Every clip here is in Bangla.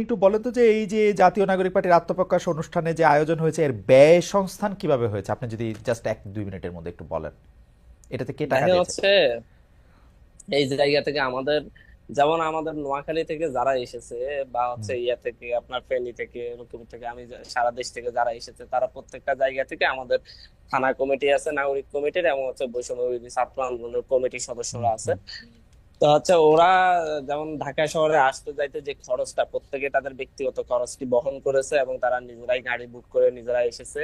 একটু বলেন তো যে এই যে জাতীয় নাগরিক পার্টির আত্মপ্রকাশ অনুষ্ঠানে যে আয়োজন হয়েছে এর ব্যয় সংস্থান কিভাবে হয়েছে, আপনি যদি জাস্ট 1-2 মিনিটের মধ্যে একটু বলেন। এটাতে কে টাকা দেখেন দিয়েছে? হচ্ছে এই জায়গা থেকে আমাদের, যেমন আমাদের নোয়াখালী থেকে যারা এসেছে, বা হুম। হচ্ছে ইয়া থেকে আপনার ফেনী থেকে লক্ষ্মীপুর থেকে, সারা দেশ থেকে যারা এসেছে তারা প্রত্যেকটা জায়গা থেকে আমাদের থানা কমিটি আছে, নাগরিক কমিটির, এবং হচ্ছে বৈষম্য বিরোধী ছাত্র আন্দোলনের কমিটির হুম। সদস্যরা আছে। হুম। তো হচ্ছে ওরা যেমন ঢাকা শহরে আসতে যাইতে যে খরচটা, প্রত্যেকে তাদের ব্যক্তিগত খরচটি বহন করেছে এবং তারা নিজেরাই গাড়ি বুক করে নিজেরা এসেছে।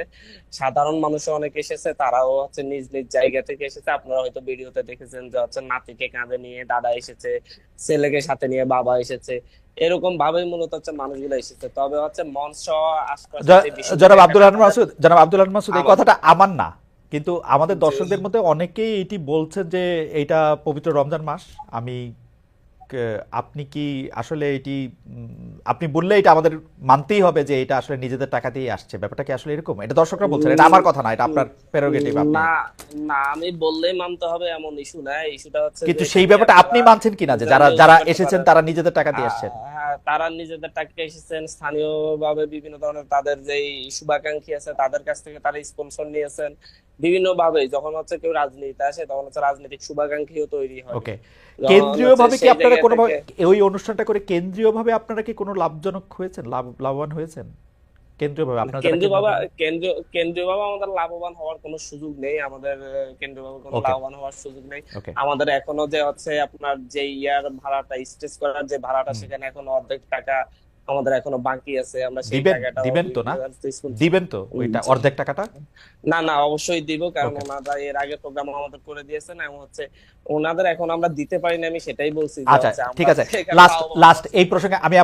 সাধারণ মানুষও অনেক এসেছে, তারাও হচ্ছে নিজ নিজ জায়গা থেকে এসেছে। আপনারা হয়তো ভিডিওতে দেখেছেন যে হচ্ছে নাতিকে কাঁধে নিয়ে দাদা এসেছে, ছেলেকে সাথে নিয়ে বাবা এসেছে। এরকম ভাবেই মূলত হচ্ছে মানুষগুলো এসেছে। তবে হচ্ছে মঞ্চ আশপাশে যে জনাব বিষয়গুলো, আব্দুল আল মাসুদ, জনাব আব্দুল আল মাসুদ, এই আমার কথাটা আমার না, কিন্তু আমাদের যে দর্শকদের মধ্যে অনেকেই এটি বলছেন যে এইটা পবিত্র রমজান মাস। আমি আপনি কি আসলে এটি আপনি বললে এটা আমাদের মানতেই হবে যে এটা আসলে নিজেদের টাকা দিয়ে আসছে, ব্যাপারটা কি আসলে এরকম? এটা দর্শকরা বলছেন, এটা আমার কথা না, এটা আপনার প্রেরোগেটিভ, আপনি। না, না, আমি বললেই মানতে হবে এমন ইস্যু নাই। ইস্যুটা হচ্ছে যে কিন্তু সেই এখানে ব্যাপারটা আপনারা আপনি মানছেন কিনা যে যারা নিউজ যারা করতে এসেছেন পারেন। তারা নিজেদের টাকা দিয়ে আসছেন? হ্যাঁ, তারা নিজেদের টাকা এসেছেন, স্থানীয় ভাবে বিভিন্ন ধরনের তাদের যে শুভাকাঙ্ক্ষী আছে তাদের কাছ থেকে তারা স্পন্সর নিয়েছেন। বিভিন্ন ভাবে যখন হচ্ছে কেউ রাজনীতিতে আসে তখন হচ্ছে রাজনৈতিক শুভাকাঙ্ক্ষীও তৈরি হয়। ওকে। যখন হচ্ছে কেন্দ্রীয়ভাবে কি সেই আপনারা জায়গা কোনো থেকে ওই অনুষ্ঠানটা করে কেন্দ্রীয়ভাবে আপনারা কি কোনো লাভজনক হয়েছেন, লাভবান হয়েছেন কেন্দ্রীয়ভাবে আপনারা যারা কেন্দ্রীয় বাবা, কেন্দ্রীয়? কেন্দ্রীয় ভাবে আমাদের লাভবান হওয়ার কোনো সুযোগ নেই। আমাদের কেন্দ্রীয় ভাবে কোনো ওকে। লাভবান হওয়ার সুযোগ নেই। ওকে। আমাদের এখনো যে হচ্ছে আপনার যে ইয়ার ভাড়াটা, স্টেজ করার যে ভাড়াটা, হুম। সেখানে এখনো অর্ধেক টাকা আমাদের এখনো বাকি আছে। আমরা সেই দিবেন, টাকাটাও দিবেন তো বিভিন্ন না? স্কুল। দিবেন তো ওইটা অর্ধেক টাকাটা? না, না, অবশ্যই দিব, কারণ ওকে। ওনারা এর আগে প্রোগ্রাম আমাদের করে দিয়েছেন, এবং হচ্ছে ওনাদের এখন আমরা দিতে পারি না, আমি সেটাই বলছি যে আচ্ছা, হচ্ছে আমরা ঠিক আছে। হচ্ছে এখানে লাস্ট লাভবান লাস্ট হওয়ার এই সুযোগ নেই। প্রসঙ্গে আমি